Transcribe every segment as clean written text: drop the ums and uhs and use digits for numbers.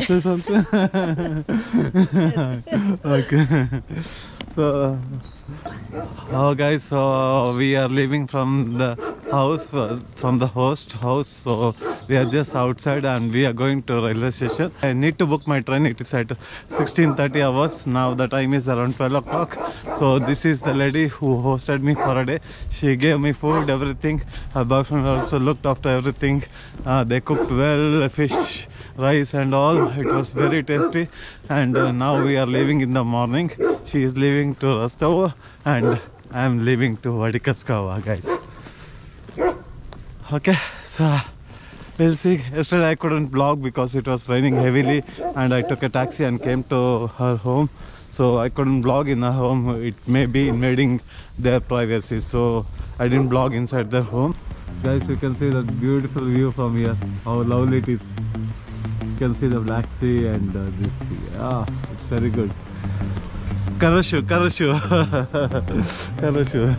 say something? Okay. So, oh guys, so we are leaving from the house, from the host house. So we are just outside and we are going to railway station. I need to book my train. It is at 16:30 hours. Now the time is around 12 o'clock. So this is the lady who hosted me for a day. She gave me food, everything. Her boyfriend also looked after everything. They cooked well, fish, rice and all. It was very tasty. And now we are leaving in the morning. She is leaving to Rostovo and I am leaving to Vladikavkaz, guys. Okay, so we'll see. Yesterday I couldn't vlog because it was raining heavily and I took a taxi and came to her home. So I couldn't vlog in her home. It may be invading their privacy. So I didn't vlog inside their home. Guys, you can see that beautiful view from here. How lovely it is. You can see the Black Sea and this thing. Ah, it's very good. Karashu, Karashu. Karashu.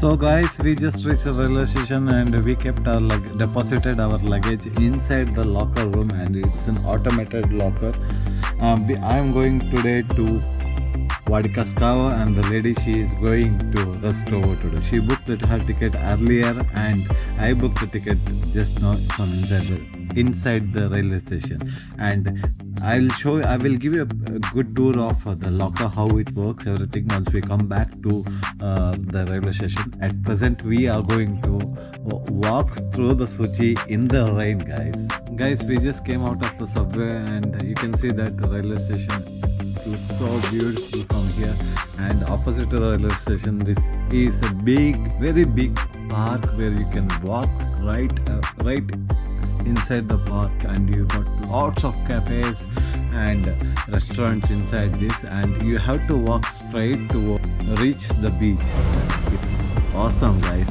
So guys, we just reached the railway station and we kept our deposited our luggage inside the locker room, and it's an automated locker. I am going today to Vladikavkaz and the lady, she is going to Rostovo today. She booked her ticket earlier and I booked the ticket just now from inside the railway station. And I will give you a good tour of the locker, how it works, everything once we come back to the railway station. At present we are going to walk through the Sochi in the rain, guys. We just came out of the subway and you can see that the railway station looks so beautiful from here. And opposite to the railway station, this is a very big park where you can walk right inside the park, and you got lots of cafes and restaurants inside this, and you have to walk straight to reach the beach. It's awesome, guys.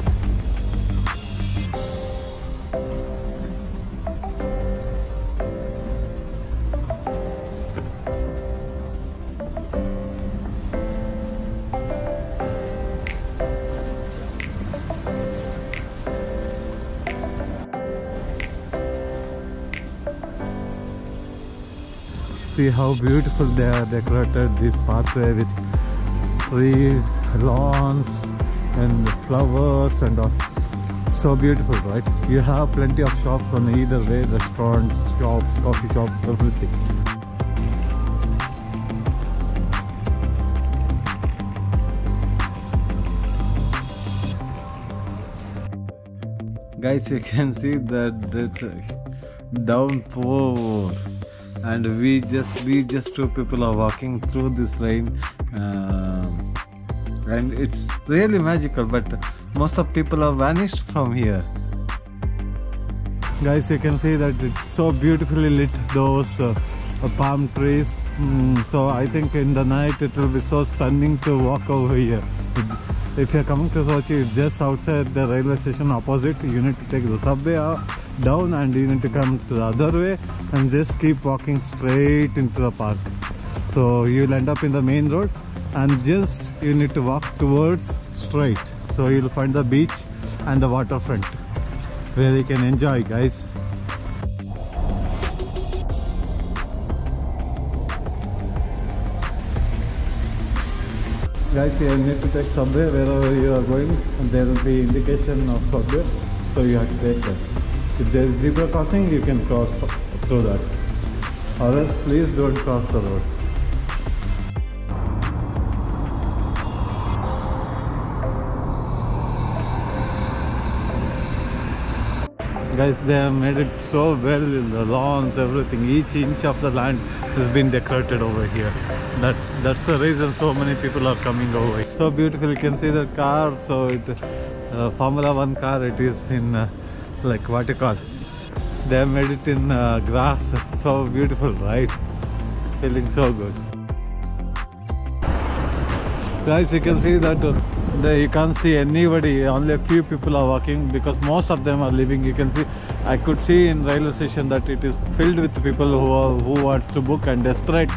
See how beautiful they are decorated this pathway with trees, lawns and flowers and all. So beautiful, right? You have plenty of shops on either way, restaurants, shops, coffee shops, everything. Guys, you can see that there's a downpour. And we just two people are walking through this rain, and it's really magical, but most of people are vanished from here. Guys, you can see that it's so beautifully lit, those palm trees. So I think in the night it will be so stunning to walk over here. If you're coming to Sochi, it's just outside the railway station opposite. You need to take the subway down and you need to come to the other way and just keep walking straight into the park. So you'll end up in the main road and just you need to walk towards straight. So you'll find the beach and the waterfront where you can enjoy, guys. Guys, you need to take subway wherever you are going, and there will be indication of subway, so you have to take that. If there is zebra crossing, you can cross through that, or else please don't cross the road. Guys, they have made it so well in the lawns, everything. Each inch of the land has been decorated over here. That's the reason so many people are coming over here. So beautiful. You can see the car. So it Formula 1 car. It is in like what you call. They have made it in grass. So beautiful, right? Feeling so good. Guys, you can see that There you can't see anybody, only a few people are walking because most of them are leaving. You can see, I could see in railway station that it is filled with people who want to book and desperate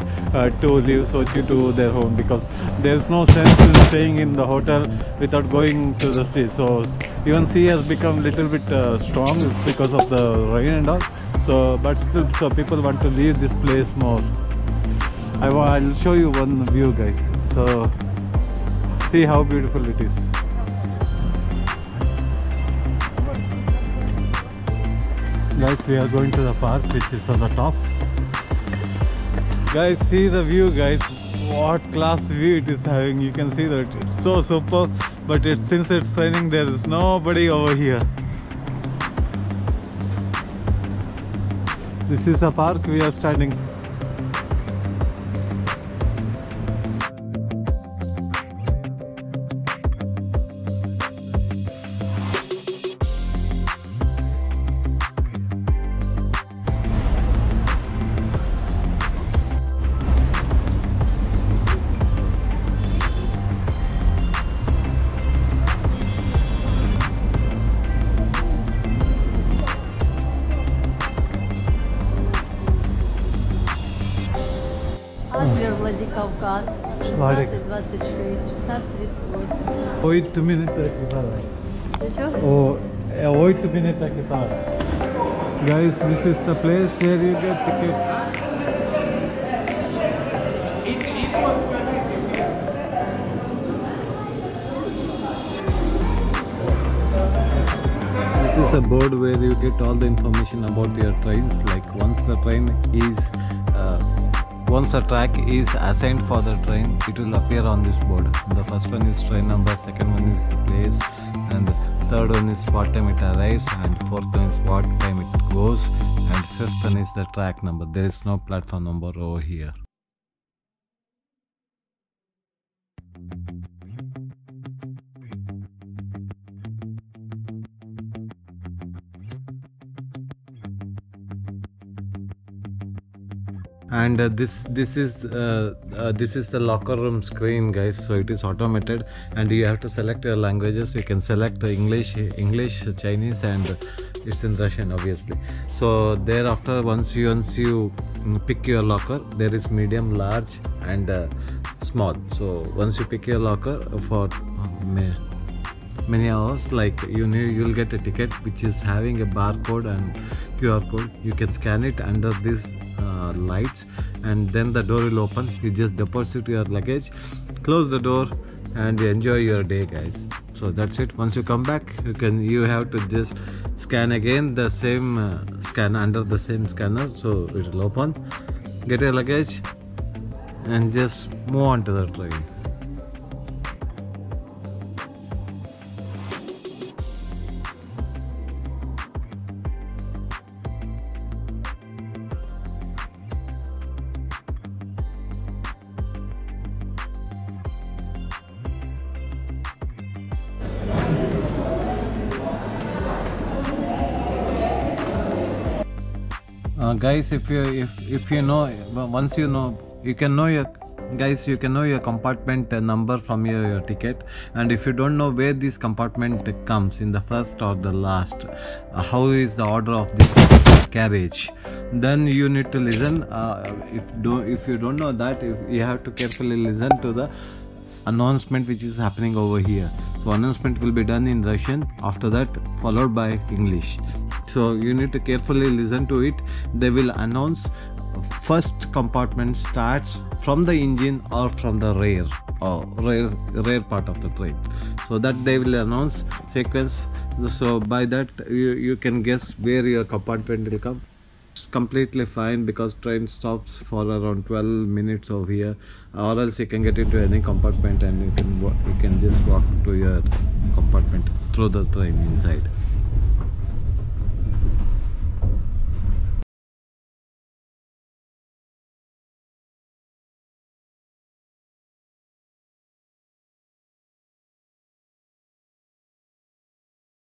to leave Sochi to their home, because there is no sense in staying in the hotel without going to the sea. So even sea has become little bit strong because of the rain and all. So but still, so people want to leave this place more. I'll show you one view, guys. So see how beautiful it is. Guys, we are going to the park which is on the top. Guys, see the view, guys. What class view it is having. You can see that it's so super, but since it's raining, there is nobody over here. This is the park we are standing. Адлер, Владикавказ, 16-26, 16-38. 8 minutes. Ничего? Oh, 8 minutes. Guys, this is the place where you get tickets. This is a board where you get all the information about your trains. Like once a track is assigned for the train, it will appear on this board. The first one is train number, second one is the place, and the third one is what time it arrives, and fourth one is what time it goes, and fifth one is the track number. There is no platform number over here. And this is the locker room screen, guys. So it is automated, and you have to select your languages. You can select English, Chinese, and it's in Russian, obviously. So thereafter, once you pick your locker, there is medium, large, and small. So once you pick your locker for many hours, like you'll get a ticket which is having a barcode and QR code. You can scan it under this lights, and then the door will open. You just deposit your luggage, close the door, and enjoy your day, guys. So that's it. Once you come back, you have to just scan again the same scanner, under the same scanner, so it will open, get your luggage, and just move on to the train. Guys, if you know, once you know, you can know your compartment number from your ticket. And if you don't know where this compartment comes, in the first or the last, how is the order of this carriage, then you need to listen. If you don't know that, you have to carefully listen to the announcement which is happening over here. So announcement will be done in Russian, after that followed by English. So you need to carefully listen to it. They will announce first compartment starts from the engine or from the rear part of the train. So that they will announce sequence. So by that you can guess where your compartment will come. It's completely fine, because train stops for around 12 minutes over here, or else you can get into any compartment and you can just walk to your compartment through the train inside.